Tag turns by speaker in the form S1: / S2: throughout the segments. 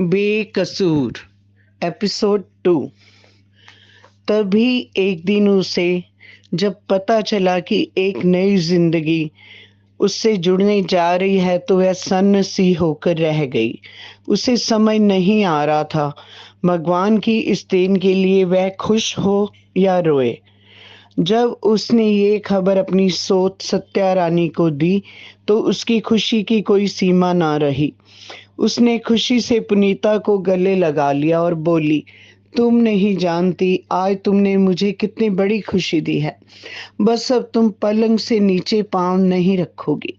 S1: बेकसूर एपिसोड 2। तभी एक दिन उसे जब पता चला कि एक नई जिंदगी उससे जुड़ने जा रही है तो वह सन्न सी होकर रह गई। उसे समझ नहीं आ रहा था भगवान की इस देन के लिए वह खुश हो या रोए। जब उसने ये खबर अपनी सोच सत्या रानी को दी तो उसकी खुशी की कोई सीमा ना रही। उसने खुशी से पुनीता को गले लगा लिया और बोली, तुम नहीं जानती आज तुमने मुझे कितनी बड़ी खुशी दी है। बस अब तुम पलंग से नीचे पाँव नहीं रखोगी।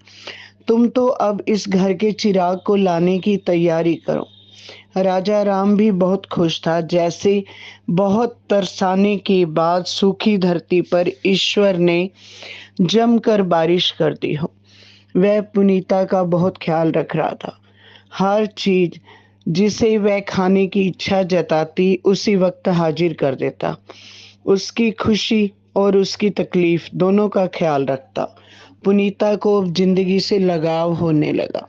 S1: तुम तो अब इस घर के चिराग को लाने की तैयारी करो। राजा राम भी बहुत खुश था, जैसे बहुत तरसाने के बाद सूखी धरती पर ईश्वर ने जमकर बारिश कर दी हो। वह पुनीता का बहुत ख्याल रख रहा था। हर चीज जिसे वह खाने की इच्छा जताती उसी वक्त हाजिर कर देता। उसकी खुशी और उसकी तकलीफ दोनों का ख्याल रखता। पुनीता को अब जिंदगी से लगाव होने लगा।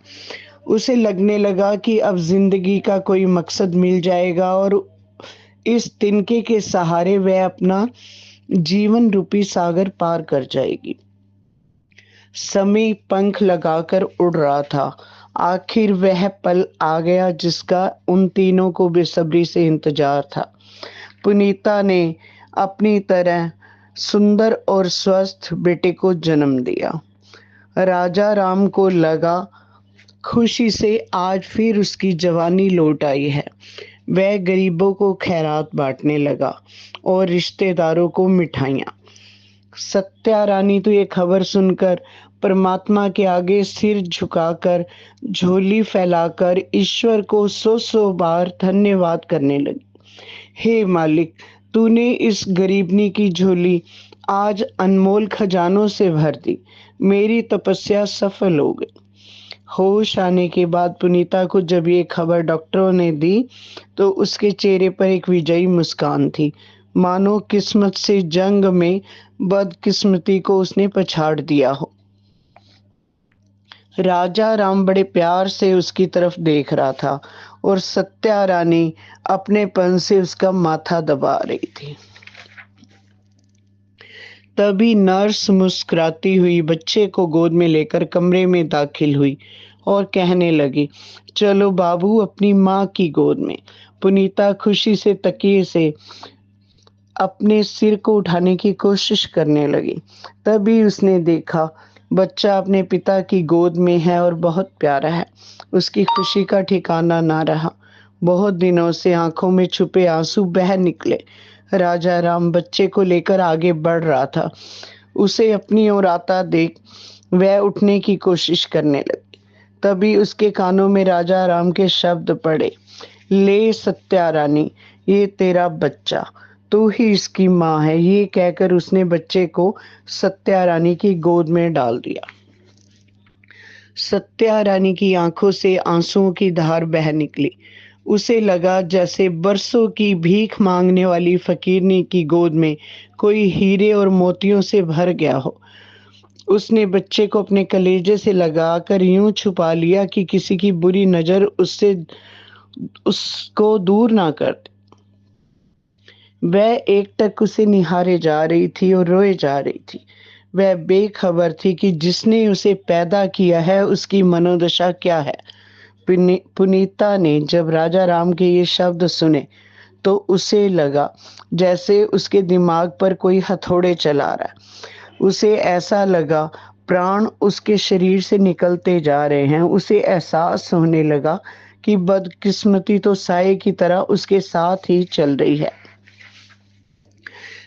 S1: उसे लगने लगा कि अब जिंदगी का कोई मकसद मिल जाएगा और इस तिनके के सहारे वह अपना जीवन रूपी सागर पार कर जाएगी। समय पंख लगाकर उड़ रहा था। आखिर वह पल आ गया जिसका उन तीनों को बेसब्री से इंतजार था। पुनीता ने अपनी तरह सुंदर और स्वस्थ बेटे को जन्म दिया। राजा राम को लगा खुशी से आज फिर उसकी जवानी लौट आई है। वह गरीबों को खैरात बांटने लगा और रिश्तेदारों को मिठाइयाँ। सत्या रानी तो ये खबर सुनकर परमात्मा के आगे सिर झुकाकर झोली फैलाकर ईश्वर को सौ सौ बार धन्यवाद करने लगी। हे मालिक, तूने इस गरीबनी की झोली आज अनमोल खजानों से भर दी। मेरी तपस्या सफल हो गई। होश आने के बाद पुनीता को जब ये खबर डॉक्टरों ने दी तो उसके चेहरे पर एक विजयी मुस्कान थी, मानो किस्मत से जंग में बदकिस्मती को उसने पछाड़ दिया हो। राजा राम बड़े प्यार से उसकी तरफ देख रहा था और सत्या रानी अपनेपन से उसका माथा दबा रही थी। तभी नर्स मुस्कुराती हुई बच्चे को गोद में लेकर कमरे में दाखिल हुई और कहने लगी, चलो बाबू अपनी माँ की गोद में। पुनीता खुशी से तकिए से अपने सिर को उठाने की कोशिश करने लगी। तभी उसने देखा बच्चा अपने पिता की गोद में है और बहुत प्यारा है। उसकी खुशी का ठिकाना ना रहा। बहुत दिनों से आंखों में छुपे आंसू बह निकले। राजा राम बच्चे को लेकर आगे बढ़ रहा था। उसे अपनी ओर आता देख वह उठने की कोशिश करने लगी। तभी उसके कानों में राजा राम के शब्द पड़े, ले सत्या रानी, ये तेरा बच्चा, तू ही इसकी माँ है। ये कहकर उसने बच्चे को सत्या रानी की गोद में डाल दिया। सत्या रानी की आंखों से आंसुओं की धार बह निकली। उसे लगा जैसे बरसों की भीख मांगने वाली फकीरनी की गोद में कोई हीरे और मोतियों से भर गया हो। उसने बच्चे को अपने कलेजे से लगाकर यूं छुपा लिया कि किसी की बुरी नजर उससे उसको दूर ना कर दे। वह एकटक उसे निहारे जा रही थी और रोए जा रही थी। वह बेखबर थी कि जिसने उसे पैदा किया है उसकी मनोदशा क्या है। पुनीता ने जब राजा राम के ये शब्द सुने तो उसे लगा जैसे उसके दिमाग पर कोई हथौड़े चला रहा है। उसे ऐसा लगा प्राण उसके शरीर से निकलते जा रहे हैं। उसे एहसास होने लगा कि बदकिस्मती तो साये की तरह उसके साथ ही चल रही है।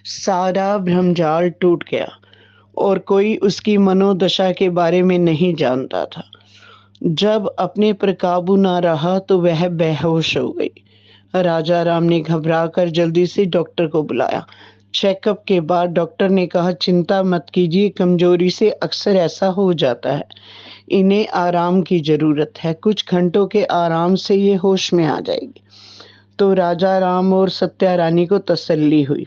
S1: सारा भ्रमजाल टूट गया और कोई उसकी मनोदशा के बारे में नहीं जानता था। जब अपने पर काबू ना रहा तो वह बेहोश हो गई। राजा राम ने घबराकर जल्दी से डॉक्टर को बुलाया। चेकअप के बाद डॉक्टर ने कहा, चिंता मत कीजिए, कमजोरी से अक्सर ऐसा हो जाता है। इन्हें आराम की जरूरत है। कुछ घंटों के आराम से ये होश में आ जाएगी। तो राजा राम और सत्या रानी को तसल्ली हुई।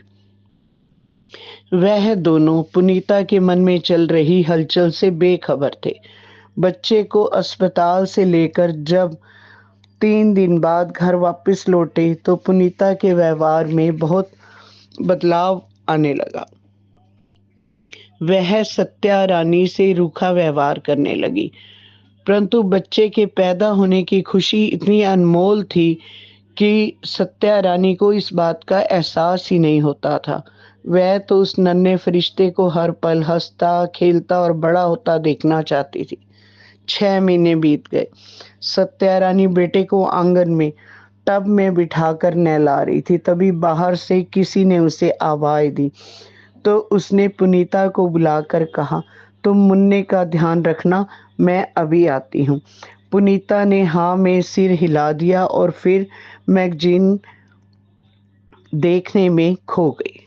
S1: वह दोनों पुनीता के मन में चल रही हलचल से बेखबर थे। बच्चे को अस्पताल से लेकर जब 3 दिन बाद घर वापस लौटे तो पुनीता के व्यवहार में बहुत बदलाव आने लगा। वह सत्या रानी से रूखा व्यवहार करने लगी, परंतु बच्चे के पैदा होने की खुशी इतनी अनमोल थी कि सत्या रानी को इस बात का एहसास ही नहीं होता था। वह तो उस नन्हे फरिश्ते को हर पल हंसता, खेलता और बड़ा होता देखना चाहती थी। 6 महीने बीत गए। सत्या रानी बेटे को आंगन में टब में बिठाकर नहला रही थी, तभी बाहर से किसी ने उसे आवाज दी। तो उसने पुनीता को बुलाकर कहा, तुम मुन्ने का ध्यान रखना, मैं अभी आती हूँ। पुनीता ने हाँ में सिर हिला दिया और फिर मैगजीन देखने में खो गई।